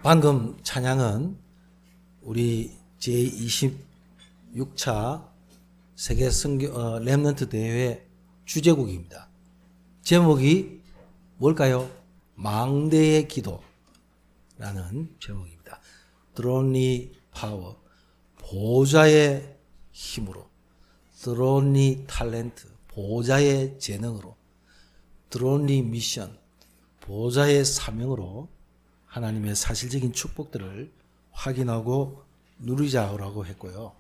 방금 찬양은 우리 제26차 세계 렘넌트 대회 주제곡입니다. 제목이 뭘까요? 망대의 기도라는 제목입니다. 드론리 파워, 보좌의 힘으로, 드론리 탤런트, 보좌의 재능으로, 드론리 미션, 보좌의 사명으로 하나님의 사실적인 축복들을 확인하고 누리자라고 했고요.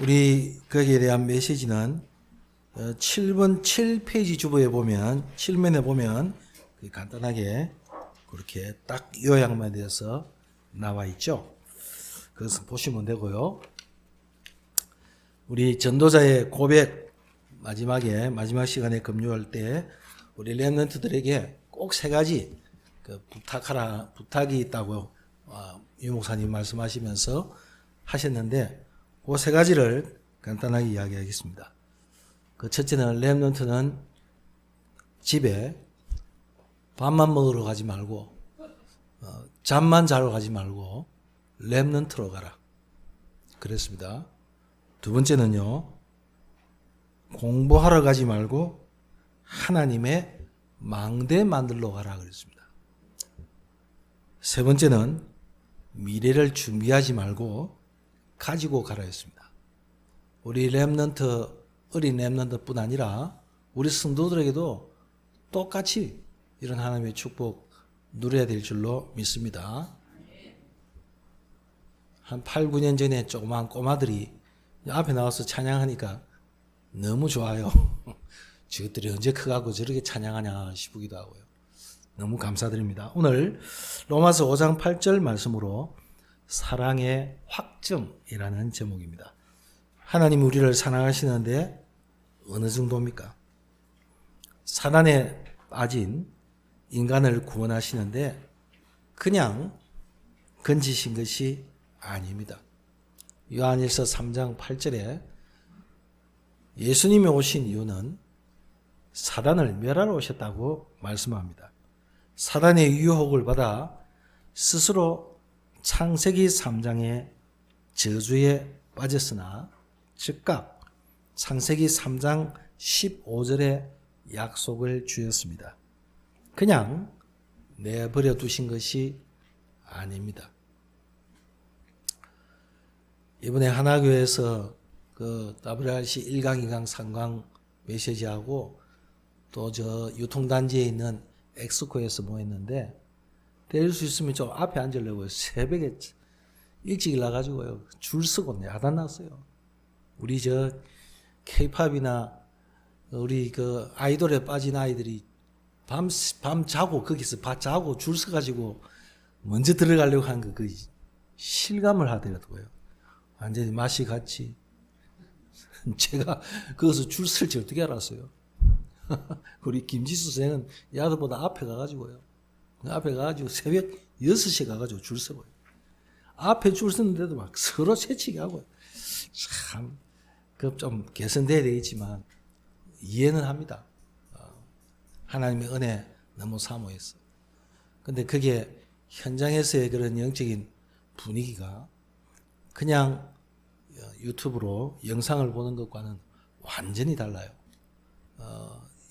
우리 거기에 대한 메시지는 7번 7페이지 주보에 보면 7면에 보면 간단하게 그렇게 딱 요약만 되어서 나와 있죠. 그것을 보시면 되고요. 우리 전도자의 고백 마지막 시간에 금요할 때 우리 렘넌트들에게 꼭 세 가지 부탁이 있다고 유 목사님 말씀하시면서 하셨는데 그 세 가지를 간단하게 이야기하겠습니다. 그 첫째는 렘넌트는 집에 밥만 먹으러 가지 말고 잠만 자러 가지 말고 렘넌트로 가라. 그랬습니다. 두 번째는요. 공부하러 가지 말고 하나님의 망대 만들러 가라 그랬습니다. 세 번째는 미래를 준비하지 말고 가지고 가라 했습니다. 우리 렘넌트, 어린 렘넌트뿐 아니라 우리 성도들에게도 똑같이 이런 하나님의 축복 누려야 될 줄로 믿습니다. 한 8, 9년 전에 조그마한 꼬마들이 앞에 나와서 찬양하니까 너무 좋아요. 저것들이 언제 커가고 저렇게 찬양하냐 싶기도 하고요. 너무 감사드립니다. 오늘 로마서 5장 8절 말씀으로 사랑의 확증이라는 제목입니다. 하나님이 우리를 사랑하시는데 어느 정도입니까? 사단에 빠진 인간을 구원하시는데 그냥 건지신 것이 아닙니다. 요한일서 3장 8절에 예수님이 오신 이유는 사단을 멸하러 오셨다고 말씀합니다. 사단의 유혹을 받아 스스로 창세기 3장의 저주에 빠졌으나 즉각 창세기 3장 15절의 약속을 주었습니다. 그냥 내버려 두신 것이 아닙니다. 이번에 하나교회에서 그 WRC 1강, 2강, 3강 메시지하고 또 저 유통단지에 있는 엑스코에서 모였는데 될 수 있으면 좀 앞에 앉으려고요. 새벽에 일찍 일어나가지고요. 줄 서고 야단 났어요. 우리 저 K-팝이나 우리 그 아이돌에 빠진 아이들이 밤 자고 거기서 자고 줄 서가지고 먼저 들어가려고 한 그 실감을 하더라고요. 완전히 맛이 같이. 제가 거기서 줄 설지 어떻게 알았어요? 우리 김지수 선생은 야들보다 앞에 가가지고요. 앞에 가가지고 새벽 6시에 가가지고 줄 서고요. 앞에 줄 서는데도 막 서로 새치기 하고요. 참, 그 좀 개선돼야 되겠지만 이해는 합니다. 하나님의 은혜 너무 사모했어. 근데 그게 현장에서의 그런 영적인 분위기가 그냥 유튜브로 영상을 보는 것과는 완전히 달라요.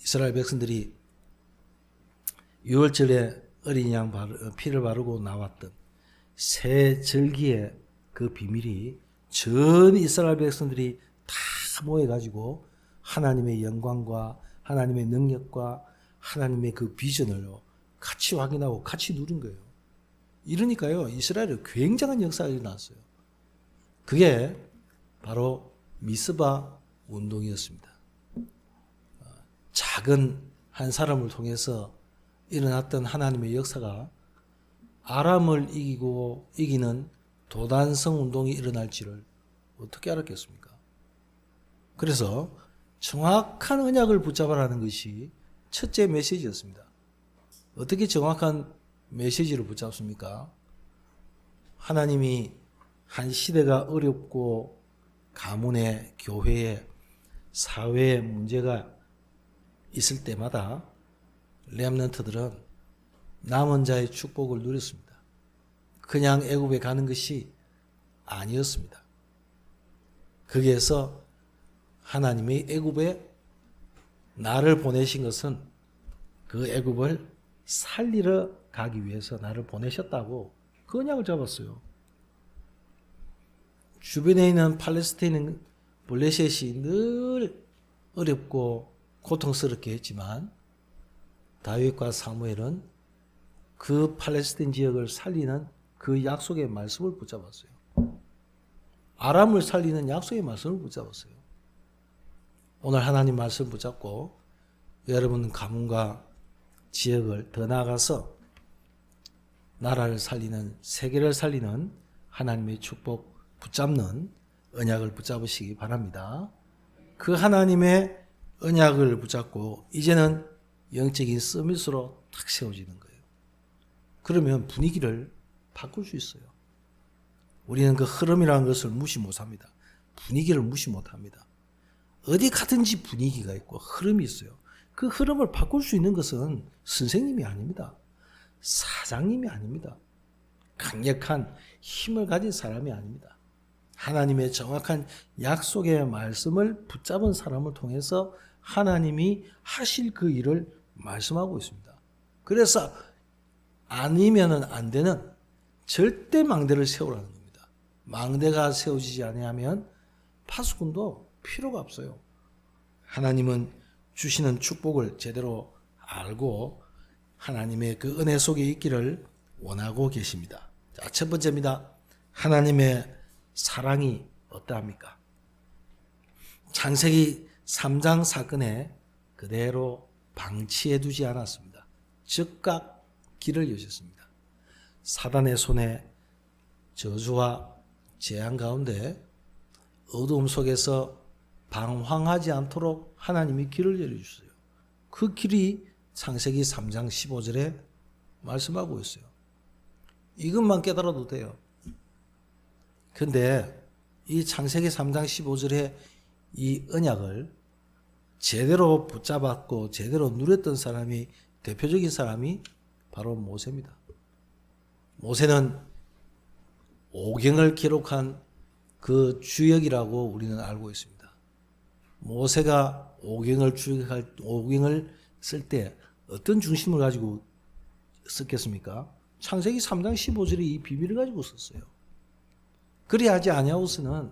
이스라엘 백성들이 6월절에 어린 양 피를 바르고 나왔던 새 절기의 그 비밀이 전 이스라엘 백성들이 다 모여가지고 하나님의 영광과 하나님의 능력과 하나님의 그 비전을 같이 확인하고 같이 누린 거예요. 이러니까요, 이스라엘에 굉장한 역사가 일어났어요. 그게 바로 미스바 운동이었습니다. 작은 한 사람을 통해서 일어났던 하나님의 역사가 아람을 이기는 도단성 운동이 일어날지를 어떻게 알았겠습니까? 그래서 정확한 언약을 붙잡아라는 것이 첫째 메시지였습니다. 어떻게 정확한 메시지를 붙잡습니까? 하나님이 한 시대가 어렵고 가문에, 교회에, 사회에 문제가 있을 때마다 렘넌트들은 남은 자의 축복을 누렸습니다. 그냥 애굽에 가는 것이 아니었습니다. 거기에서 하나님이 애굽에 나를 보내신 것은 그 애굽을 살리러 가기 위해서 나를 보내셨다고 그 언약을 잡았어요. 주변에 있는 팔레스타인 블레셋이 늘 어렵고 고통스럽게 했지만 다윗과 사무엘은 그 팔레스타인 지역을 살리는 그 약속의 말씀을 붙잡았어요. 아람을 살리는 약속의 말씀을 붙잡았어요. 오늘 하나님 말씀 붙잡고 여러분 가문과 지역을 더 나아가서 나라를 살리는, 세계를 살리는 하나님의 축복 붙잡는 언약을 붙잡으시기 바랍니다. 그 하나님의 언약을 붙잡고 이제는 영적인 서밋으로 탁 세워지는 거예요. 그러면 분위기를 바꿀 수 있어요. 우리는 그 흐름이라는 것을 무시 못합니다. 분위기를 무시 못합니다. 어디 가든지 분위기가 있고 흐름이 있어요. 그 흐름을 바꿀 수 있는 것은 선생님이 아닙니다. 사장님이 아닙니다. 강력한 힘을 가진 사람이 아닙니다. 하나님의 정확한 약속의 말씀을 붙잡은 사람을 통해서 하나님이 하실 그 일을 말씀하고 있습니다. 그래서 아니면은 안 되는 절대 망대를 세우라는 겁니다. 망대가 세워지지 아니하면 파수꾼도 필요가 없어요. 하나님은 주시는 축복을 제대로 알고 하나님의 그 은혜 속에 있기를 원하고 계십니다. 자, 첫 번째입니다. 하나님의 사랑이 어떠합니까? 창세기 3장 사건에 그대로 방치해 두지 않았습니다. 즉각 길을 여셨습니다. 사단의 손에 저주와 재앙 가운데 어두움 속에서 방황하지 않도록 하나님이 길을 열어주셨어요. 그 길이 창세기 3장 15절에 말씀하고 있어요. 이것만 깨달아도 돼요. 근데 이 창세기 3장 15절에 이 언약을 제대로 붙잡았고 제대로 누렸던 사람이, 대표적인 사람이 바로 모세입니다. 모세는 오경을 기록한 그 주역이라고 우리는 알고 있습니다. 모세가 오경을 쓸 때 어떤 중심을 가지고 썼겠습니까? 창세기 3장 15절에 이 비밀을 가지고 썼어요. 그리하지 아니하고서는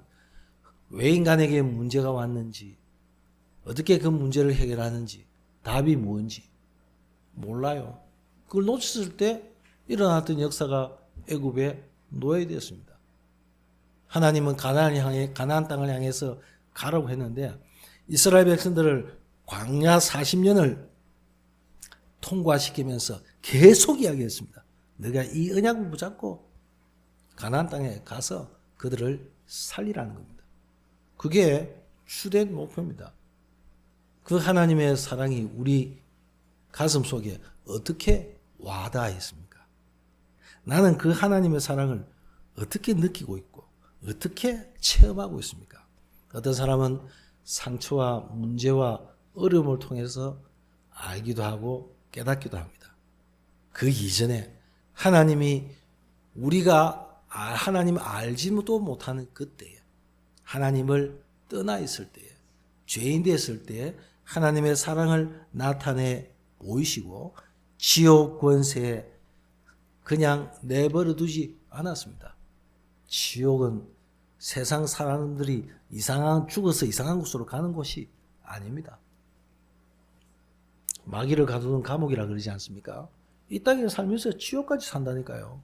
왜 인간에게 문제가 왔는지, 어떻게 그 문제를 해결하는지, 답이 뭔지 몰라요. 그걸 놓쳤을 때 일어났던 역사가 애굽의 노예되었습니다. 하나님은 가나안 땅을 향해서 가라고 했는데 이스라엘 백성들을 광야 40년을 통과시키면서 계속 이야기했습니다. 너가 이 언약을 붙잡고 가나안 땅에 가서 그들을 살리라는 겁니다. 그게 주된 목표입니다. 그 하나님의 사랑이 우리 가슴 속에 어떻게 와닿아 있습니까? 나는 그 하나님의 사랑을 어떻게 느끼고 있고 어떻게 체험하고 있습니까? 어떤 사람은 상처와 문제와 어려움을 통해서 알기도 하고 깨닫기도 합니다. 그 이전에 하나님이 우리가 하나님을 알지도 못하는 그때에, 하나님을 떠나 있을 때에, 죄인 됐을 때에 하나님의 사랑을 나타내 보이시고 지옥 권세에 그냥 내버려 두지 않았습니다. 지옥은 세상 사람들이 죽어서 이상한 곳으로 가는 곳이 아닙니다. 마귀를 가두는 감옥이라 그러지 않습니까? 이 땅에 살면서 지옥까지 산다니까요.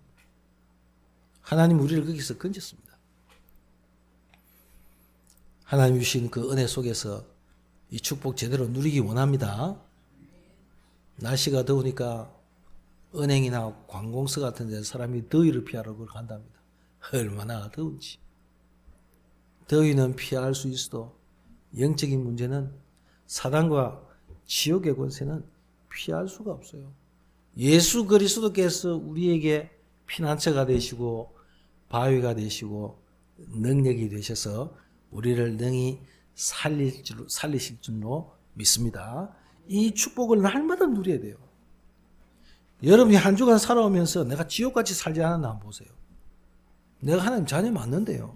하나님 우리를 거기서 건졌습니다. 하나님 주신 그 은혜 속에서 이 축복 제대로 누리기 원합니다. 날씨가 더우니까 은행이나 관공서 같은 데 사람이 더위를 피하러 간답니다. 얼마나 더운지. 더위는 피할 수 있어도 영적인 문제는 사단과 지옥의 권세는 피할 수가 없어요. 예수 그리스도께서 우리에게 피난처가 되시고 바위가 되시고 능력이 되셔서 우리를 능히 살리실 줄로 믿습니다. 이 축복을 날마다 누려야 돼요. 여러분이 한 주간 살아오면서 내가 지옥같이 살지 않았나 한번 보세요. 내가 하나님 자녀 맞는데요.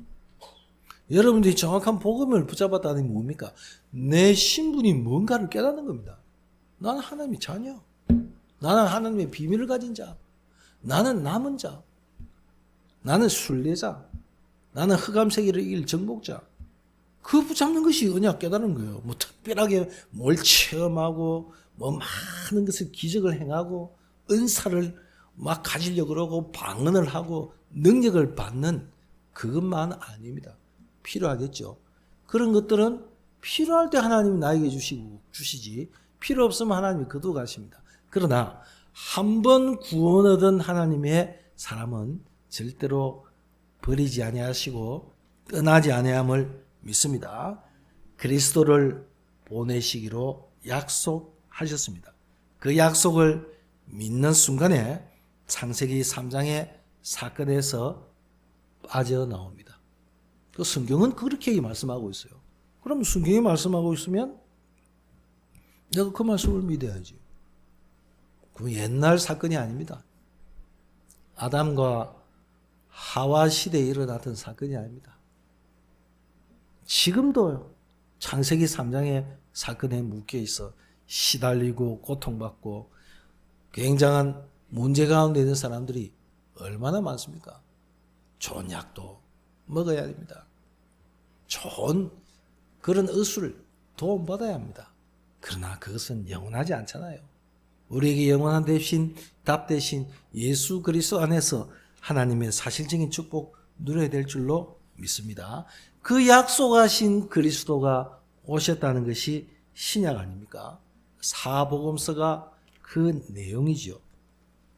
여러분들이 정확한 복음을 붙잡았다는 게 뭡니까? 내 신분이 뭔가를 깨닫는 겁니다. 나는 하나님의 자녀. 나는 하나님의 비밀을 가진 자. 나는 남은 자. 나는 순례자. 나는 흑암세계를 이길 정복자. 그거 붙잡는 것이 언약 깨달은 거예요. 뭐 특별하게 뭘 체험하고 뭐 많은 것을 기적을 행하고 은사를 막 가지려고 그러고 방언을 하고 능력을 받는 그것만 아닙니다. 필요하겠죠. 그런 것들은 필요할 때 하나님이 나에게 주시지 필요 없으면 하나님이 거두어 가십니다. 그러나 한 번 구원 얻은 하나님의 사람은 절대로 버리지 아니하시고 떠나지 아니함을 믿습니다. 그리스도를 보내시기로 약속하셨습니다. 그 약속을 믿는 순간에 창세기 3장의 사건에서 빠져나옵니다. 그 성경은 그렇게 말씀하고 있어요. 그럼 성경이 말씀하고 있으면 내가 그 말씀을 믿어야지. 그 옛날 사건이 아닙니다. 아담과 하와 시대에 일어났던 사건이 아닙니다. 지금도 창세기 3장의 사건에 묶여 있어 시달리고 고통받고 굉장한 문제 가운데 있는 사람들이 얼마나 많습니까? 좋은 약도 먹어야 됩니다. 좋은 그런 의술을 도움받아야 합니다. 그러나 그것은 영원하지 않잖아요. 우리에게 영원한 답 대신 예수 그리스도 안에서 하나님의 사실적인 축복 누려야 될 줄로 믿습니다. 그 약속하신 그리스도가 오셨다는 것이 신약 아닙니까? 사복음서가 그 내용이죠.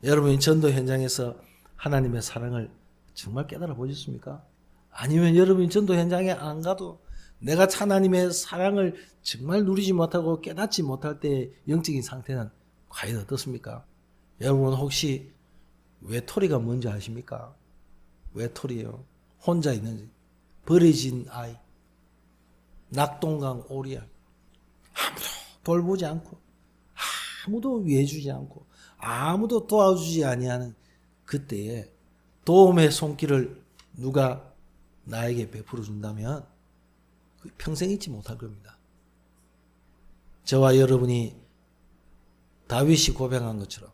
여러분이 전도 현장에서 하나님의 사랑을 정말 깨달아 보셨습니까? 아니면 여러분이 전도 현장에 안 가도 내가 하나님의 사랑을 정말 누리지 못하고 깨닫지 못할 때의 영적인 상태는 과연 어떻습니까? 여러분 혹시 외톨이가 뭔지 아십니까? 외톨이에요. 혼자 있는 버려진 아이, 낙동강 오리알. 아무도 돌보지 않고 아무도 위해주지 않고 아무도 도와주지 아니하는 그때에 도움의 손길을 누가 나에게 베풀어 준다면 평생 잊지 못할 겁니다. 저와 여러분이 다윗이 고백한 것처럼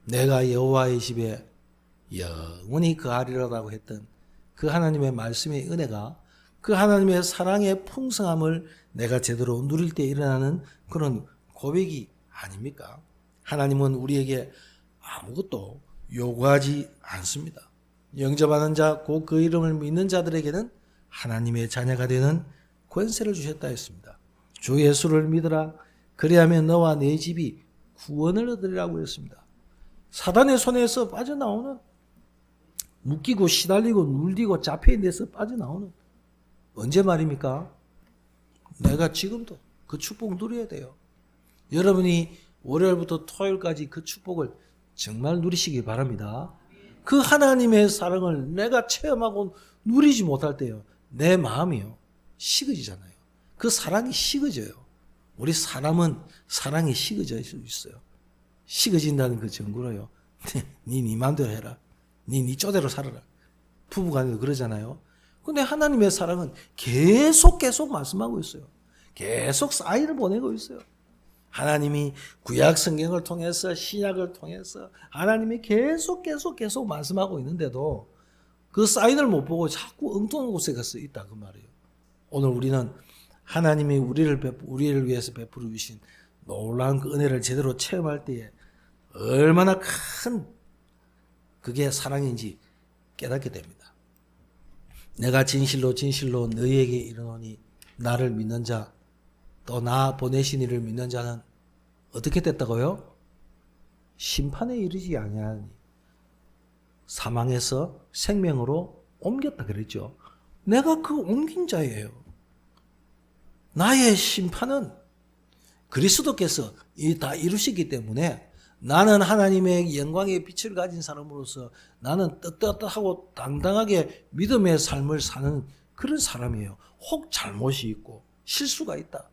내가 여호와의 집에 영원히 거하리라고 했던 그 하나님의 말씀의 은혜가 그 하나님의 사랑의 풍성함을 내가 제대로 누릴 때 일어나는 그런 고백이 아닙니까? 하나님은 우리에게 아무것도 요구하지 않습니다. 영접하는 자, 곧 그 이름을 믿는 자들에게는 하나님의 자녀가 되는 권세를 주셨다 했습니다. 주 예수를 믿으라. 그리하면 너와 네 집이 구원을 얻으리라고 했습니다. 사단의 손에서 빠져나오는 묶이고 시달리고 눌리고 잡혀있는 데서 빠져나오는 언제 말입니까? 내가 지금도 그 축복 누려야 돼요. 여러분이 월요일부터 토요일까지 그 축복을 정말 누리시기 바랍니다. 그 하나님의 사랑을 내가 체험하고 누리지 못할 때요. 내 마음이요. 식어지잖아요. 그 사랑이 식어져요. 우리 사람은 사랑이 식어질 수 있어요. 식어진다는 그 증거로요. 네 마음대로 해라. 네 쪼대로 살아라. 부부간에도 그러잖아요. 근데 하나님의 사랑은 계속 말씀하고 있어요. 계속 사인을 보내고 있어요. 하나님이 구약 성경을 통해서 신약을 통해서 하나님이 계속 말씀하고 있는데도 그 사인을 못 보고 자꾸 엉뚱한 곳에 가서 있다 그 말이에요. 오늘 우리는 하나님이 우리를 위해서 베풀어 주신 놀라운 그 은혜를 제대로 체험할 때에 얼마나 큰 그게 사랑인지 깨닫게 됩니다. 내가 진실로 너희에게 이르노니 나를 믿는 자 또 나 보내신 이를 믿는 자는 어떻게 됐다고요? 심판에 이르지 아니하니 사망에서 생명으로 옮겼다 그랬죠. 내가 그 옮긴 자예요. 나의 심판은 그리스도께서 다 이루시기 때문에 나는 하나님의 영광의 빛을 가진 사람으로서 나는 떳떳하고 당당하게 믿음의 삶을 사는 그런 사람이에요. 혹 잘못이 있고 실수가 있다.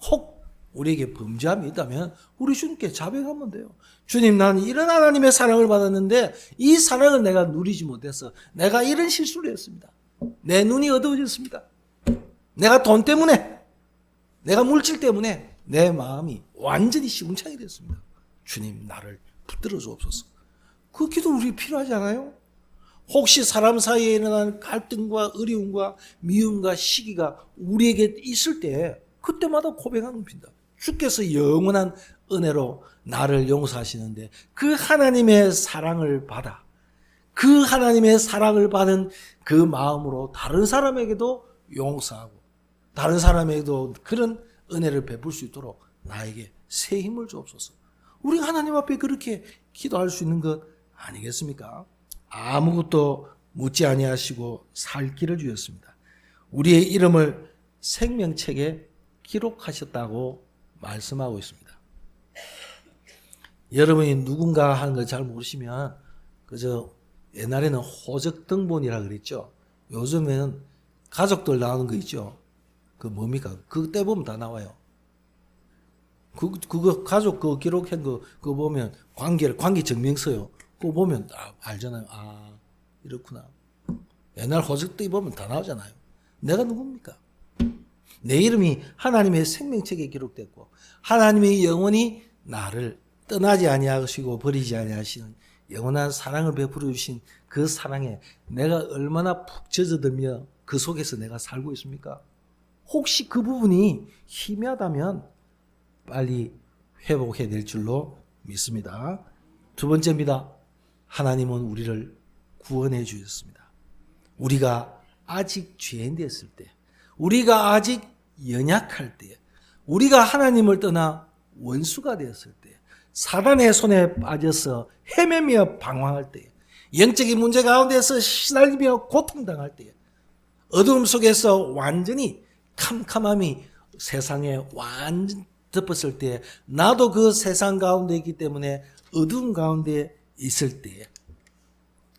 혹 우리에게 범죄함이 있다면 우리 주님께 자백하면 돼요. 주님, 나는 이런 하나님의 사랑을 받았는데 이 사랑을 내가 누리지 못해서 내가 이런 실수를 했습니다. 내 눈이 어두워졌습니다. 내가 돈 때문에, 내가 물질 때문에 내 마음이 완전히 시궁창이 됐습니다. 주님, 나를 붙들어 주옵소서. 그 기도 우리 필요하지 않아요? 혹시 사람 사이에 일어나는 갈등과 어려움과 미움과 시기가 우리에게 있을 때 그때마다 고백하는 겁니다. 주께서 영원한 은혜로 나를 용서하시는데 그 하나님의 사랑을 받아, 그 하나님의 사랑을 받은 그 마음으로 다른 사람에게도 용서하고 다른 사람에게도 그런 은혜를 베풀 수 있도록 나에게 새 힘을 주옵소서. 우리 하나님 앞에 그렇게 기도할 수 있는 것 아니겠습니까? 아무것도 묻지 아니하시고 살 길을 주셨습니다. 우리의 이름을 생명책에 기록하셨다고 말씀하고 있습니다. 여러분이 누군가 하는 걸 잘 모르시면 그저 옛날에는 호적등본이라 그랬죠. 요즘에는 가족들 나오는 거 있죠. 그 뭡니까? 그때 보면 다 나와요. 그거 가족 그 기록한 거 그거 보면 관계 증명서요. 그거 보면 알잖아요. 아, 이렇구나. 옛날 호적등이 보면 다 나오잖아요. 내가 누굽니까? 내 이름이 하나님의 생명책에 기록됐고 하나님의 영원히 나를 떠나지 아니하시고 버리지 아니하시는 영원한 사랑을 베풀어 주신 그 사랑에 내가 얼마나 푹 젖어들며 그 속에서 내가 살고 있습니까? 혹시 그 부분이 희미하다면 빨리 회복해야 될 줄로 믿습니다. 두 번째입니다. 하나님은 우리를 구원해 주셨습니다. 우리가 아직 죄인 되었을 때, 우리가 아직 연약할 때, 우리가 하나님을 떠나 원수가 되었을 때, 사단의 손에 빠져서 헤매며 방황할 때, 영적인 문제 가운데서 시달리며 고통당할 때, 어두움 속에서 완전히 캄캄함이 세상에 완전 덮었을 때, 나도 그 세상 가운데 있기 때문에 어두움 가운데 있을 때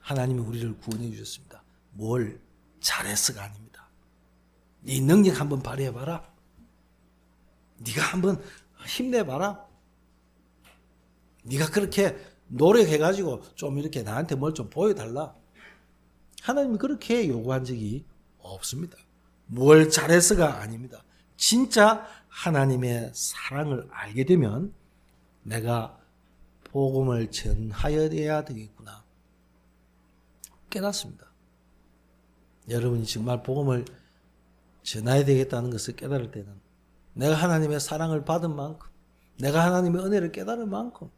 하나님이 우리를 구원해 주셨습니다. 뭘 잘해서가 아닙니다. 네 능력 한번 발휘해봐라. 네가 한번 힘내봐라. 네가 그렇게 노력해가지고 좀 이렇게 나한테 뭘 좀 보여달라. 하나님이 그렇게 요구한 적이 없습니다. 뭘 잘해서가 아닙니다. 진짜 하나님의 사랑을 알게 되면 내가 복음을 전하여야 되겠구나 깨닫습니다. 여러분이 정말 복음을 전해야 되겠다는 것을 깨달을 때는 내가 하나님의 사랑을 받은 만큼, 내가 하나님의 은혜를 깨달은 만큼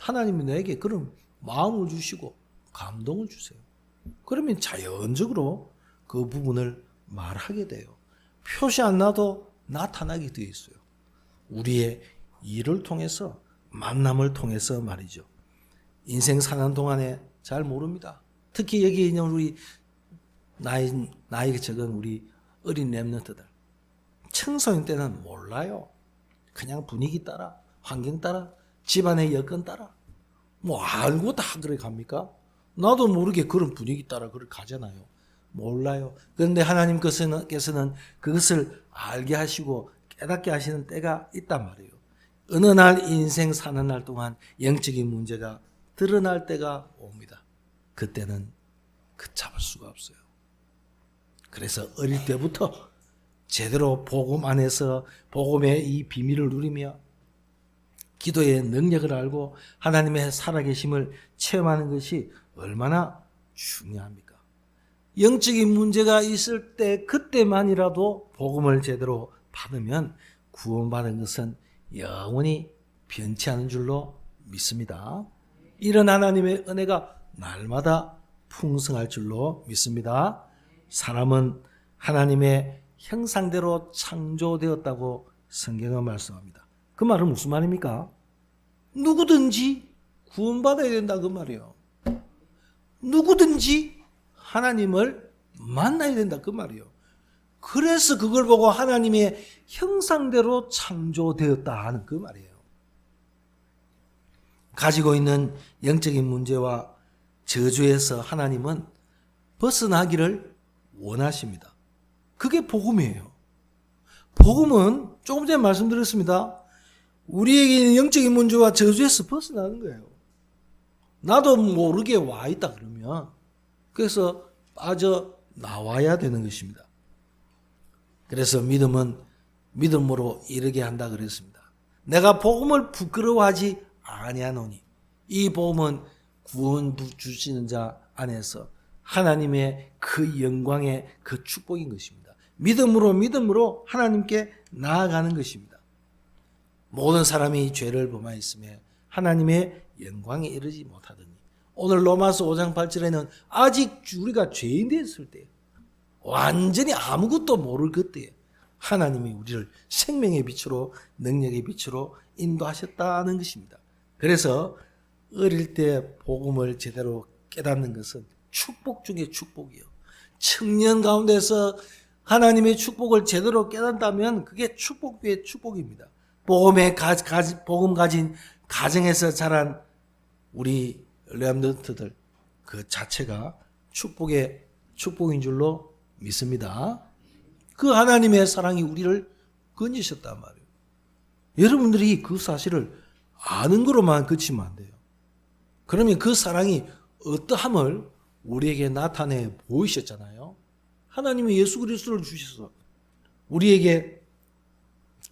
하나님이 내게 그런 마음을 주시고 감동을 주세요. 그러면 자연적으로 그 부분을 말하게 돼요. 표시 안 나도 나타나게 되어 있어요. 우리의 일을 통해서, 만남을 통해서 말이죠. 인생 사는 동안에 잘 모릅니다. 특히 여기 있는 우리 나이가 적은 우리 어린 렘넌트들, 청소년 때는 몰라요. 그냥 분위기 따라, 환경 따라, 집안의 여건 따라 뭐 알고 다 그래 갑니까? 나도 모르게 그런 분위기 따라 그렇게 가잖아요. 몰라요. 그런데 하나님께서는 그것을 알게 하시고 깨닫게 하시는 때가 있단 말이에요. 어느 날 인생 사는 날 동안 영적인 문제가 드러날 때가 옵니다. 그때는 걷잡을 수가 없어요. 그래서 어릴 때부터 제대로 복음 안에서 복음의 이 비밀을 누리며 기도의 능력을 알고 하나님의 살아계심을 체험하는 것이 얼마나 중요합니까? 영적인 문제가 있을 때 그때만이라도 복음을 제대로 받으면 구원받은 것은 영원히 변치 않은 줄로 믿습니다. 이런 하나님의 은혜가 날마다 풍성할 줄로 믿습니다. 사람은 하나님의 형상대로 창조되었다고 성경은 말씀합니다. 그 말은 무슨 말입니까? 누구든지 구원받아야 된다 그 말이에요. 누구든지 하나님을 만나야 된다 그 말이에요. 그래서 그걸 보고 하나님의 형상대로 창조되었다 하는 그 말이에요. 가지고 있는 영적인 문제와 저주에서 하나님은 벗어나기를 원하십니다. 그게 복음이에요. 복음은 조금 전에 말씀드렸습니다. 우리에게는 영적인 문제와 저주에서 벗어나는 거예요. 나도 모르게 와 있다 그러면 그래서 빠져나와야 되는 것입니다. 그래서 믿음은 믿음으로 이르게 한다 그랬습니다. 내가 복음을 부끄러워하지 아니하노니 이 복음은 구원 주시는 자 안에서 하나님의 그 영광의 그 축복인 것입니다. 믿음으로 하나님께 나아가는 것입니다. 모든 사람이 죄를 범하였으며 하나님의 영광에 이르지 못하더니 오늘 로마서 5장 8절에는 아직 우리가 죄인 되었을 때 완전히 아무것도 모를 그때에 하나님이 우리를 생명의 빛으로 능력의 빛으로 인도하셨다는 것입니다. 그래서 어릴 때 복음을 제대로 깨닫는 것은 축복 중에 축복이요. 청년 가운데서 하나님의 축복을 제대로 깨닫다면 그게 축복 위에 축복입니다. 복음 가진 가정에서 자란 우리 렘넌트들 그 자체가 축복인 줄로 믿습니다. 그 하나님의 사랑이 우리를 건지셨단 말이에요. 여러분들이 그 사실을 아는 거로만 그치면 안 돼요. 그러면 그 사랑이 어떠함을 우리에게 나타내 보이셨잖아요. 하나님이 예수 그리스도를 주셔서 우리에게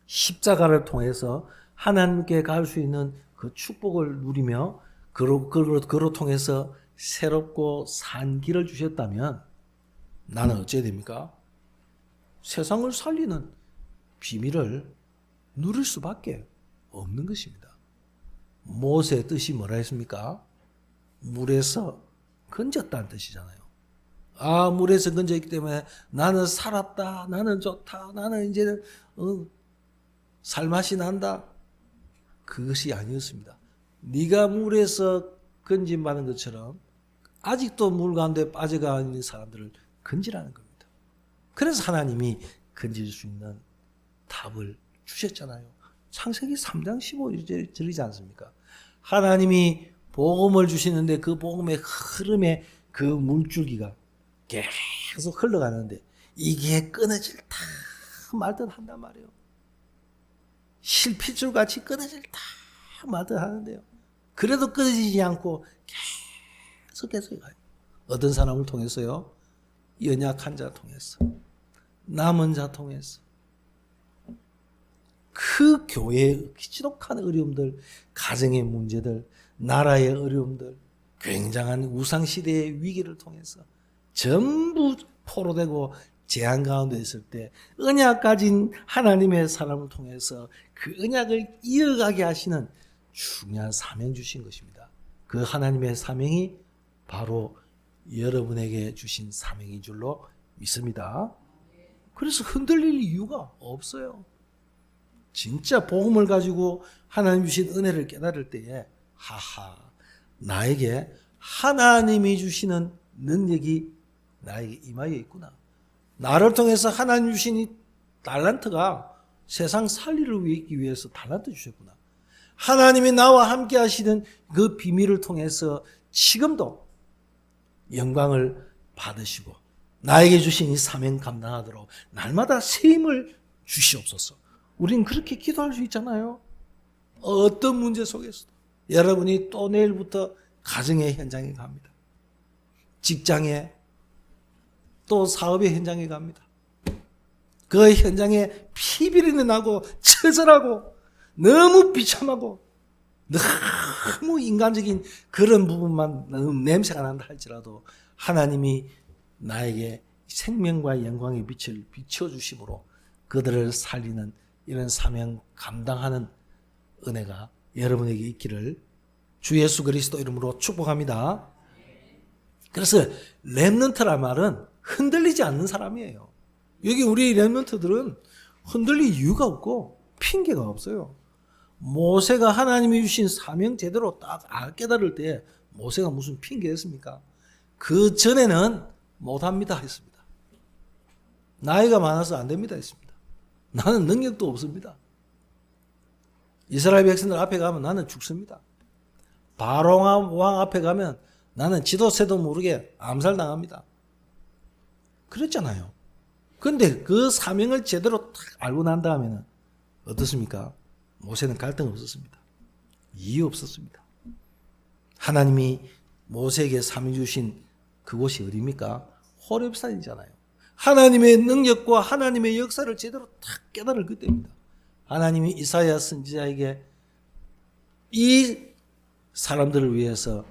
십자가를 통해서 하나님께 갈 수 있는 그 축복을 누리며 그로 통해서 새롭고 산 길을 주셨다면 나는 어찌해야 됩니까? 세상을 살리는 비밀을 누릴 수밖에 없는 것입니다. 모세의 뜻이 뭐라 했습니까? 물에서 건졌다는 뜻이잖아요. 물에서 건졌기 때문에 나는 살았다, 나는 좋다, 나는 이제는 살맛이 난다. 그것이 아니었습니다. 네가 물에서 건짐받은 것처럼 아직도 물 가운데 빠져가 있는 사람들을 건지라는 겁니다. 그래서 하나님이 건질 수 있는 답을 주셨잖아요. 창세기 3장 15절이지 않습니까? 하나님이 복음을 주시는데 그 복음의 흐름에 그 물줄기가 계속 흘러가는데 이게 끊어질다 말듯 한단 말이에요. 실핏줄 같이 끊어질다 말듯 하는데요. 그래도 끊어지지 않고 계속 가요. 어떤 사람을 통해서요? 연약한 자 통해서, 남은 자 통해서. 그 교회의 지독한 어려움들, 가정의 문제들, 나라의 어려움들, 굉장한 우상시대의 위기를 통해서 전부 포로되고 재앙 가운데 있을 때 언약 가진 하나님의 사람을 통해서 그 언약을 이어가게 하시는 중요한 사명 주신 것입니다. 그 하나님의 사명이 바로 여러분에게 주신 사명인 줄로 믿습니다. 그래서 흔들릴 이유가 없어요. 진짜 복음을 가지고 하나님 주신 은혜를 깨달을 때에 나에게 하나님이 주시는 능력이 나에게 임하여 있구나. 나를 통해서 하나님 주신 이 달란트가 세상 살리를 위하기 위해서 달란트 주셨구나. 하나님이 나와 함께 하시는 그 비밀을 통해서 지금도 영광을 받으시고 나에게 주신 이 사명 감당하도록 날마다 새 힘을 주시옵소서. 우린 그렇게 기도할 수 있잖아요. 어떤 문제 속에서도. 여러분이 또 내일부터 가정의 현장에 갑니다. 직장에 또 사업의 현장에 갑니다. 그 현장에 피비린내 나고 처절하고 너무 비참하고 너무 인간적인 그런 부분만 너무 냄새가 난다 할지라도 하나님이 나에게 생명과 영광의 빛을 비춰주심으로 그들을 살리는 이런 사명 감당하는 은혜가 여러분에게 있기를 주 예수 그리스도 이름으로 축복합니다. 그래서 렘넌트란 말은 흔들리지 않는 사람이에요. 여기 우리 렘넌트들은 흔들릴 이유가 없고 핑계가 없어요. 모세가 하나님이 주신 사명 제대로 딱 깨달을 때 모세가 무슨 핑계였습니까? 그 전에는 못합니다 했습니다. 나이가 많아서 안 됩니다 했습니다. 나는 능력도 없습니다. 이스라엘 백성들 앞에 가면 나는 죽습니다. 바로 왕 앞에 가면 나는 지도새도 모르게 암살당합니다. 그랬잖아요. 그런데 그 사명을 제대로 딱 알고 난 다음에는 어떻습니까? 모세는 갈등 없었습니다. 이유 없었습니다. 하나님이 모세에게 사명 주신 그곳이 어디입니까? 호렙산이잖아요. 하나님의 능력과 하나님의 역사를 제대로 딱 깨달을 그때입니다. 하나님이 이사야 선지자에게 이 사람들을 위해서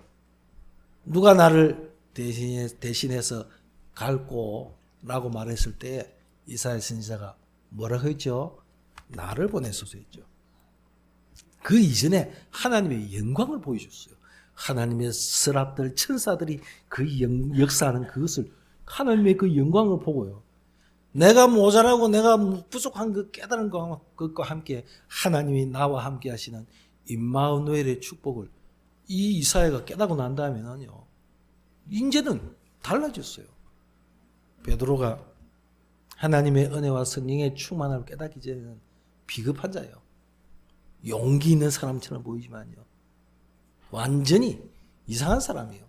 누가 나를 대신해서 갈고 라고 말했을 때 이사야 선지자가 뭐라고 했죠? 나를 보내소서 했죠. 그 이전에 하나님의 영광을 보여줬어요. 하나님의 서랍들, 천사들이 그 역사하는 그것을 하나님의 그 영광을 보고요. 내가 모자라고 내가 부족한 그 깨달은 것과 함께 하나님이 나와 함께 하시는 임마누엘의 축복을 이 이사야가 깨닫고 난 다음에는요. 이제는 달라졌어요. 베드로가 하나님의 은혜와 성령의 충만함을 깨닫기 전에는 비겁한 자예요. 용기 있는 사람처럼 보이지만요. 완전히 이상한 사람이에요.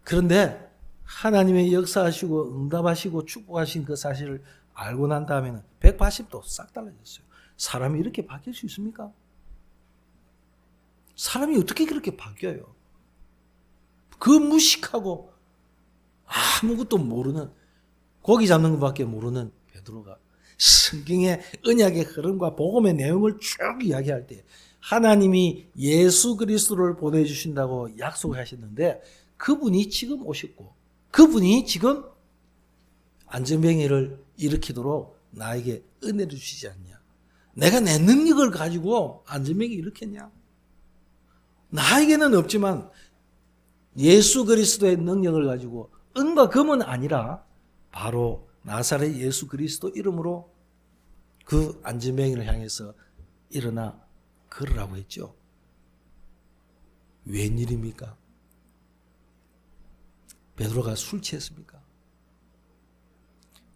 그런데 하나님의 역사하시고 응답하시고 축복하신 그 사실을 알고 난 다음에는 180도 싹 달라졌어요. 사람이 이렇게 바뀔 수 있습니까? 사람이 어떻게 그렇게 바뀌어요? 그 무식하고 아무것도 모르는 고기 잡는 것밖에 모르는 베드로가 성경의 언약의 흐름과 복음의 내용을 쭉 이야기할 때 하나님이 예수 그리스도를 보내주신다고 약속하셨는데 그분이 지금 오셨고 그분이 지금 안전병이를 일으키도록 나에게 은혜를 주시지 않냐. 내가 내 능력을 가지고 안전병이 일으켰냐. 나에게는 없지만 예수 그리스도의 능력을 가지고 은과 금은 아니라 바로 나사렛 예수 그리스도 이름으로 그 안전병이를 향해서 일어나 걸으라고 했죠. 웬일입니까? 베드로가 술 취했습니까?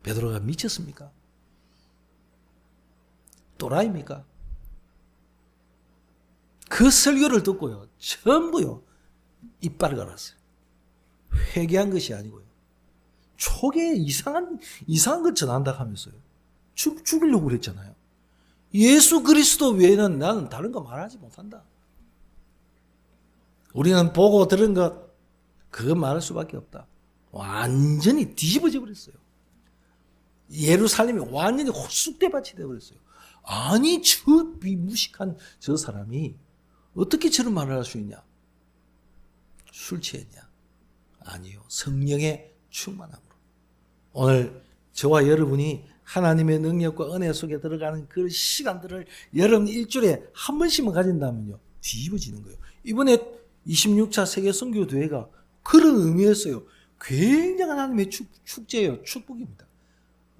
베드로가 미쳤습니까? 또라이입니까? 그 설교를 듣고요. 전부요. 이빨을 갈았어요. 회개한 것이 아니고요. 초기에 이상한 것 전한다 하면서요. 죽이려고 그랬잖아요. 예수 그리스도 외에는 나는 다른 거 말하지 못한다. 우리는 보고 들은 것 그거 말할 수밖에 없다. 완전히 뒤집어져 버렸어요. 예루살렘이 완전히 헛쑥대밭이 되어버렸어요. 아니 저 무식한 저 사람이 어떻게 저런 말을 할 수 있냐? 술 취했냐? 아니요. 성령의 충만함으로. 오늘 저와 여러분이 하나님의 능력과 은혜 속에 들어가는 그 시간들을 여러분 일주일에 한 번씩만 가진다면요. 뒤집어지는 거예요. 이번에 26차 세계 선교 대회가 그런 의미였어요. 굉장한 하나님의 축제예요. 축복입니다.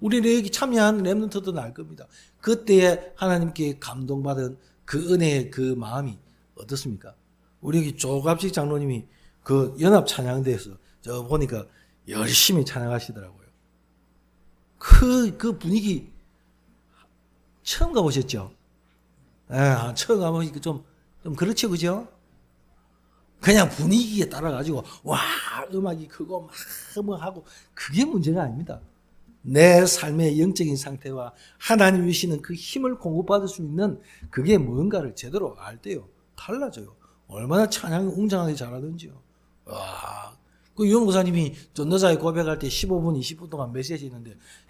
우리는 여기 참여한 렘넌트들은 알 겁니다. 그때에 하나님께 감동받은 그 은혜의 그 마음이 어떻습니까? 우리 여기 조갑식 장로님이 그 연합 찬양대에서 저 보니까 열심히 찬양하시더라고요. 그 분위기 처음 가보셨죠? 처음 가보니까 좀 그렇죠, 그죠? 그냥 분위기에 따라가지고 와 음악이 크고 막 하고 그게 문제가 아닙니다. 내 삶의 영적인 상태와 하나님 주시는 그 힘을 공급받을 수 있는 그게 뭔가를 제대로 알 때요. 달라져요. 얼마나 찬양을 웅장하게 잘하든지요. 와, 그 연구사님이 전도자의 고백할 때 15분, 20분 동안 메시지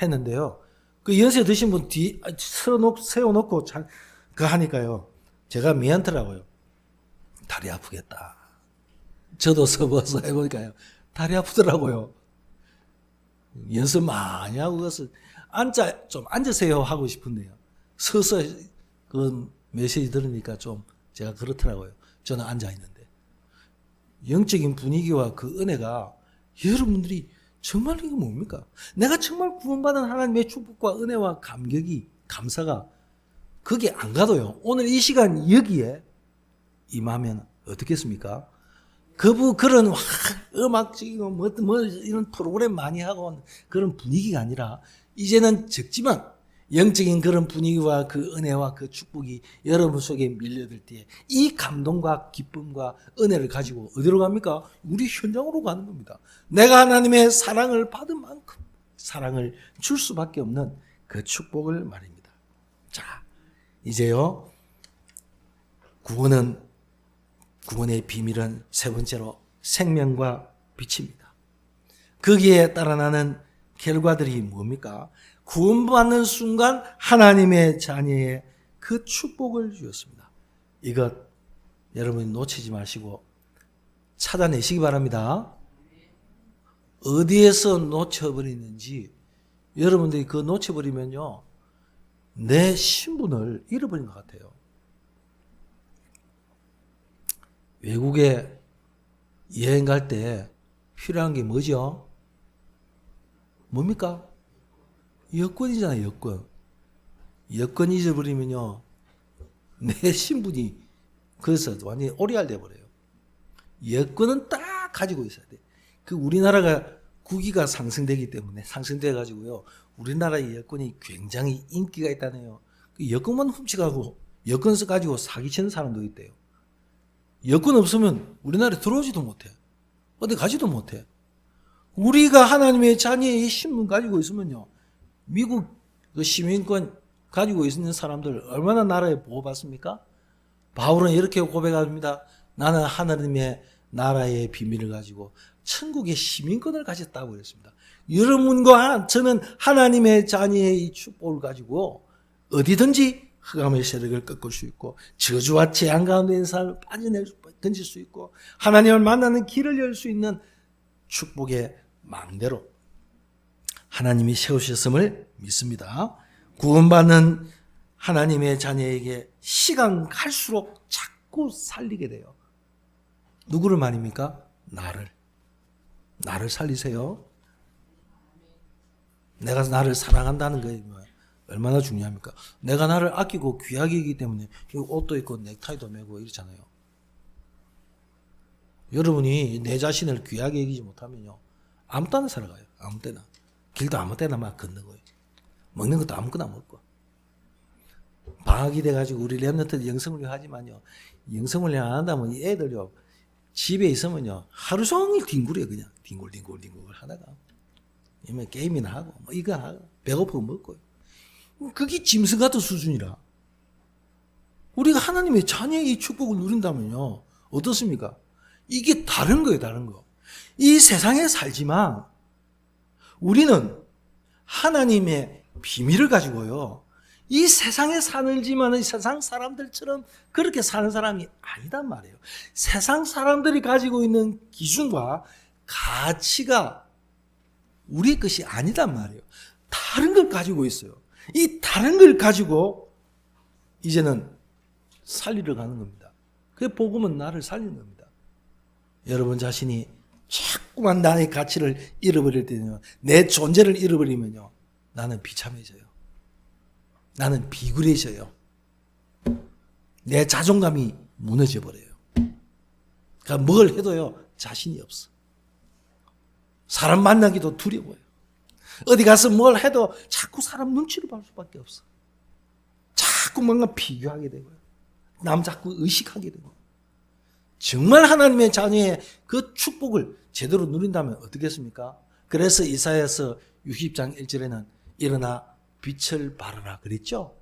했는데요. 그 연세 드신 분 세워놓고 그 하니까요. 제가 미안하더라고요. 다리 아프겠다. 저도 서버서 해보니까요. 다리 아프더라고요. 연습 많이 하고 그래서 좀 앉으세요 하고 싶은데요. 서서 그 메시지 들으니까 좀 제가 그렇더라고요. 저는 앉아 있는데 영적인 분위기와 그 은혜가 여러분들이 정말 이거 뭡니까? 내가 정말 구원받은 하나님의 축복과 은혜와 감사가 그게 안 가도요. 오늘 이 시간 여기에 임하면 어떻겠습니까? 그런 음악적이고 뭐 이런 프로그램 많이 하고 그런 분위기가 아니라 이제는 적지만 영적인 그런 분위기와 그 은혜와 그 축복이 여러분 속에 밀려들 때 이 감동과 기쁨과 은혜를 가지고 어디로 갑니까? 우리 현장으로 가는 겁니다. 내가 하나님의 사랑을 받은 만큼 사랑을 줄 수밖에 없는 그 축복을 말입니다. 자, 이제요 구원의 비밀은 세 번째로 생명과 빛입니다. 거기에 따라나는 결과들이 뭡니까? 구원받는 순간 하나님의 자녀의 그 축복을 주었습니다. 이것 여러분이 놓치지 마시고 찾아내시기 바랍니다. 어디에서 놓쳐버리는지 여러분들이 그거 놓쳐버리면요 내 신분을 잃어버린 것 같아요. 외국에 여행 갈 때 필요한 게 뭐죠? 뭡니까? 여권이잖아요. 여권. 여권 잊어버리면요 내 신분이 그래서 완전히 오리알 돼버려요. 여권은 딱 가지고 있어야 돼. 그 우리나라가 국위가 상승되기 때문에 상승돼 가지고요 우리나라의 여권이 굉장히 인기가 있다네요. 그 여권만 훔쳐가고 여권 써가지고 사기치는 사람도 있대요. 여권 없으면 우리나라에 들어오지도 못해. 어디 가지도 못해. 우리가 하나님의 자녀의 신분 가지고 있으면요 미국 그 시민권 가지고 있는 사람들 얼마나 나라에 보호받습니까? 바울은 이렇게 고백합니다. 나는 하나님의 나라의 비밀을 가지고 천국의 시민권을 가졌다고 그랬습니다. 여러분과 저는 하나님의 자녀의 이 축복을 가지고 어디든지 흑암의 세력을 꺾을 수 있고 저주와 재앙 가운데 있는 사람을 던질 수 있고 하나님을 만나는 길을 열 수 있는 축복의 망대로 하나님이 세우셨음을 믿습니다. 구원받는 하나님의 자녀에게 시간 갈수록 자꾸 살리게 돼요. 누구를 말입니까? 나를 살리세요. 내가 나를 사랑한다는 게 얼마나 중요합니까? 내가 나를 아끼고 귀하게 여기기 때문에 옷도 입고 넥타이도 매고 이렇잖아요. 여러분이 내 자신을 귀하게 여기지 못하면요 아무 때나 살아가요. 아무 때나. 길도 아무 때나 막 걷는 거예요. 먹는 것도 아무거나 먹고. 방학이 돼가지고 우리 랩런트 영성훈련 하지만요 영성훈련 안 한다면 이 애들요 집에 있으면요 하루 종일 뒹굴이에요. 그냥 뒹굴 하다가 게임이나 하고 뭐 이거 하고 배고프고 먹고요. 그게 짐승 같은 수준이라 우리가 하나님의 자녀의 축복을 누린다면요 어떻습니까? 이게 다른 거예요. 다른 거. 이 세상에 살지만 우리는 하나님의 비밀을 가지고요 이 세상에 살지만 이 세상 사람들처럼 그렇게 사는 사람이 아니단 말이에요. 세상 사람들이 가지고 있는 기준과 가치가 우리 것이 아니단 말이에요. 다른 걸 가지고 있어요. 이 다른 걸 가지고 이제는 살리러 가는 겁니다. 그 복음은 나를 살리는 겁니다. 여러분 자신이 자꾸만 나의 가치를 잃어버릴 때는요 내 존재를 잃어버리면요 나는 비참해져요. 나는 비굴해져요. 내 자존감이 무너져 버려요. 그러니까 뭘 해도요 자신이 없어. 사람 만나기도 두려워요. 어디 가서 뭘 해도 자꾸 사람 눈치를 볼 수밖에 없어. 자꾸 뭔가 비교하게 되고요. 남 자꾸 의식하게 되고. 정말 하나님의 자녀의 그 축복을 제대로 누린다면 어떻겠습니까? 그래서 이사야서 60장 1절에는 일어나 빛을 발하라 그랬죠.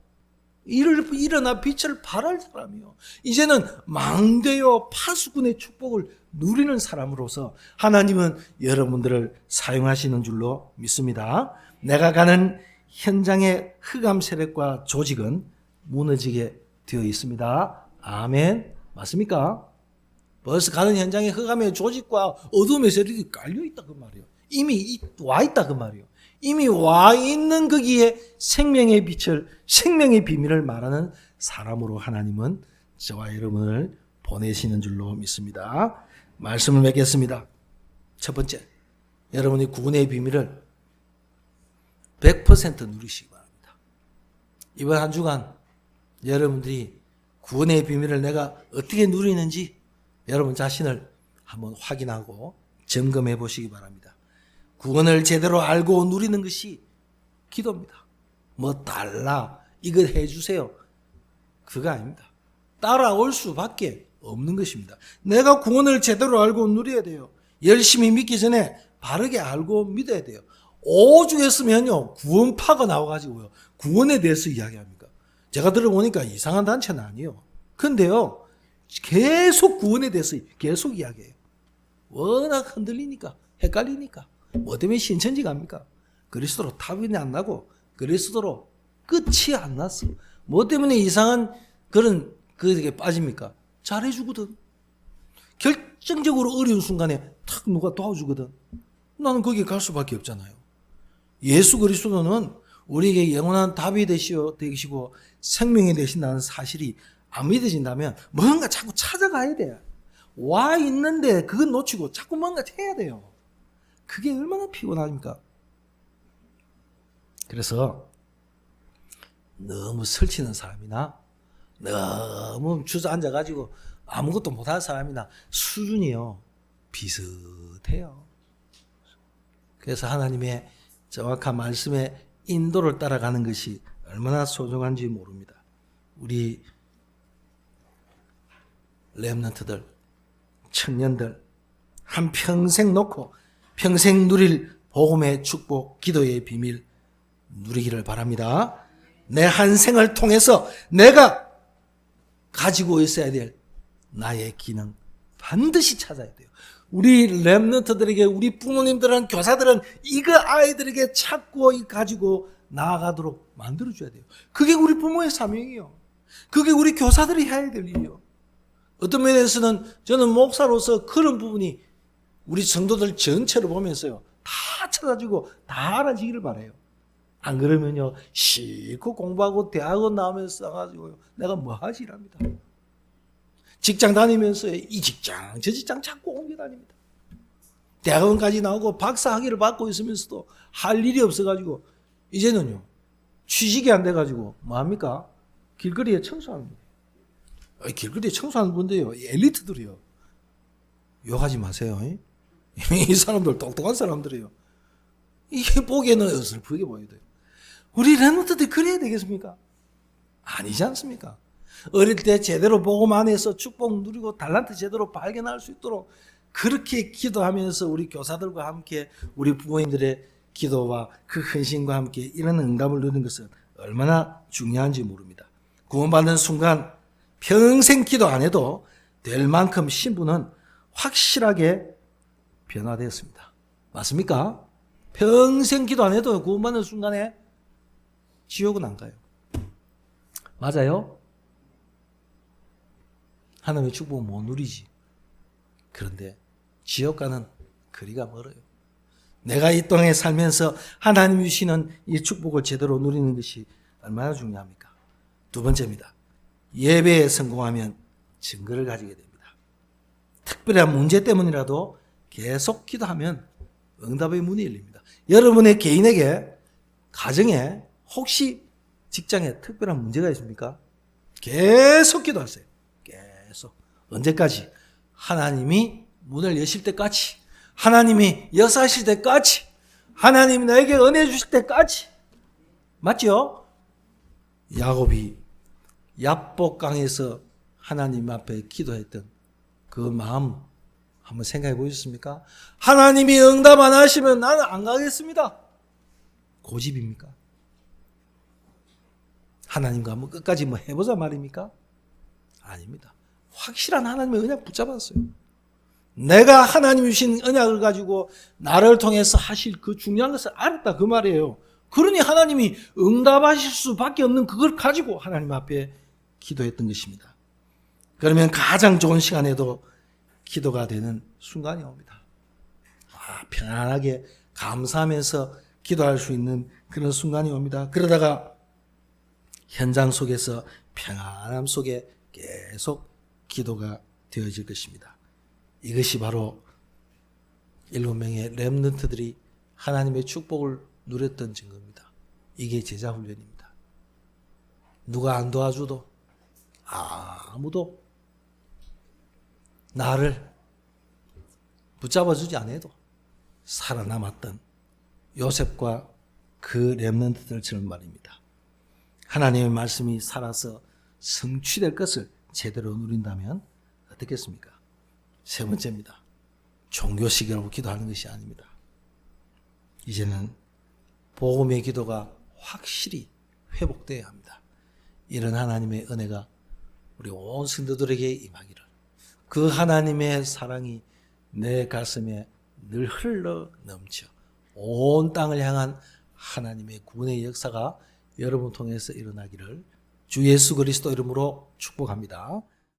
일어나 빛을 발할 사람이요. 이제는 망대요 파수꾼의 축복을 누리는 사람으로서 하나님은 여러분들을 사용하시는 줄로 믿습니다. 내가 가는 현장의 흑암 세력과 조직은 무너지게 되어 있습니다. 아멘. 맞습니까? 벌써 가는 현장에 흑암의 조직과 어둠의 세력이 깔려있다 그 말이에요. 이미 와 있다 그 말이에요. 이미 와 있는 거기에 생명의 빛을 생명의 비밀을 말하는 사람으로 하나님은 저와 여러분을 보내시는 줄로 믿습니다. 말씀을 맺겠습니다. 첫 번째, 여러분이 구원의 비밀을 100% 누리시기 바랍니다. 이번 한 주간 여러분들이 구원의 비밀을 내가 어떻게 누리는지 여러분 자신을 한번 확인하고 점검해 보시기 바랍니다. 구원을 제대로 알고 누리는 것이 기도입니다. 뭐 달라 이거 해주세요. 그거 아닙니다. 따라올 수밖에 없는 것입니다. 내가 구원을 제대로 알고 누려야 돼요. 열심히 믿기 전에 바르게 알고 믿어야 돼요. 오죽했으면요 구원파가 나와가지고요 구원에 대해서 이야기합니까? 제가 들어보니까 이상한 단체는 아니에요. 근데요 계속 구원에 대해서 계속 이야기해요. 워낙 흔들리니까, 헷갈리니까. 뭐 때문에 신천지 갑니까? 그리스도로 타변이 안 나고 그리스도로 끝이 안 났어. 뭐 때문에 이상한 그런 그게 빠집니까? 잘해주거든. 결정적으로 어려운 순간에 탁 누가 도와주거든. 나는 거기에 갈 수밖에 없잖아요. 예수 그리스도는 우리에게 영원한 답이 되시고 생명이 되신다는 사실이 안 믿어진다면 뭔가 자꾸 찾아가야 돼. 와 있는데 그건 놓치고 자꾸 뭔가 해야 돼요. 그게 얼마나 피곤합니까? 그래서 너무 설치는 사람이나 너무 주저앉아가지고 아무것도 못하는 사람이나 수준이요 비슷해요. 그래서 하나님의 정확한 말씀의 인도를 따라가는 것이 얼마나 소중한지 모릅니다. 우리 렘넌트들, 청년들 한평생 놓고 평생 누릴 복음의 축복, 기도의 비밀 누리기를 바랍니다. 내 한 생을 통해서 내가 가지고 있어야 될 나의 기능 반드시 찾아야 돼요. 우리 렘넌트들에게, 우리 부모님들은, 교사들은 이거 아이들에게 찾고 가지고 나아가도록 만들어줘야 돼요. 그게 우리 부모의 사명이요. 그게 우리 교사들이 해야 될 일이요. 어떤 면에서는 저는 목사로서 그런 부분이 우리 성도들 전체를 보면서요, 다 찾아주고 다 알아지기를 바라요. 안 그러면요, 실컷 공부하고 대학원 나오면서 써가지고요, 내가 뭐 하지 이랍니다. 직장 다니면서 이 직장, 저 직장 자꾸 옮겨 다닙니다. 대학원까지 나오고 박사 학위를 받고 있으면서도 할 일이 없어가지고, 이제는요, 취직이 안 돼가지고, 뭐합니까? 길거리에 청소하는 거예요. 길거리에 청소하는 분들요, 엘리트들이요. 욕하지 마세요. 이 사람들 똑똑한 사람들이에요. 이게 보기에는 어설프게 보여요. 우리 렘넌트들이 그래야 되겠습니까? 아니지 않습니까? 어릴 때 제대로 복음 안에서 축복 누리고 달란트 제대로 발견할 수 있도록 그렇게 기도하면서 우리 교사들과 함께 우리 부모님들의 기도와 그 헌신과 함께 이런 응답을 누리는 것은 얼마나 중요한지 모릅니다. 구원받는 순간 평생 기도 안 해도 될 만큼 신분은 확실하게 변화되었습니다. 맞습니까? 평생 기도 안 해도 구원받는 순간에 지옥은 안 가요. 맞아요? 하나님의 축복은 못 누리지. 그런데 지옥과는 거리가 멀어요. 내가 이 땅에 살면서 하나님이 주시는 이 축복을 제대로 누리는 것이 얼마나 중요합니까? 두 번째입니다. 예배에 성공하면 증거를 가지게 됩니다. 특별한 문제 때문이라도 계속 기도하면 응답의 문이 열립니다. 여러분의 개인에게, 가정에, 혹시 직장에 특별한 문제가 있습니까? 계속 기도하세요. 계속. 언제까지? 하나님이 문을 여실 때까지, 하나님이 역사하실 때까지, 하나님이 나에게 은혜 주실 때까지. 맞죠? 야곱이 야복강에서 하나님 앞에 기도했던 그 마음 한번 생각해 보셨습니까? 하나님이 응답 안 하시면 나는 안 가겠습니다. 고집입니까? 하나님과 한번 끝까지 뭐 해보자 말입니까? 아닙니다. 확실한 하나님의 언약 붙잡았어요. 내가 하나님 주신 언약을 가지고 나를 통해서 하실 그 중요한 것을 알았다 그 말이에요. 그러니 하나님이 응답하실 수밖에 없는 그걸 가지고 하나님 앞에 기도했던 것입니다. 그러면 가장 좋은 시간에도 기도가 되는 순간이 옵니다. 편안하게 감사하면서 기도할 수 있는 그런 순간이 옵니다. 그러다가 현장 속에서 평안함 속에 계속 기도가 되어질 것입니다. 이것이 바로 7명의 렘넌트들이 하나님의 축복을 누렸던 증거입니다. 이게 제자 훈련입니다. 누가 안 도와줘도 아무도 나를 붙잡아주지 않아도 살아남았던 요셉과 그 렘넌트들처럼 말입니다. 하나님의 말씀이 살아서 성취될 것을 제대로 누린다면 어떻겠습니까? 세 번째입니다. 종교식이라고 기도하는 것이 아닙니다. 이제는 복음의 기도가 확실히 회복되어야 합니다. 이런 하나님의 은혜가 우리 온 성도들에게 임하기를. 그 하나님의 사랑이 내 가슴에 늘 흘러 넘쳐 온 땅을 향한 하나님의 구원의 역사가 여러분 통해서 일어나기를 주 예수 그리스도 이름으로 축복합니다.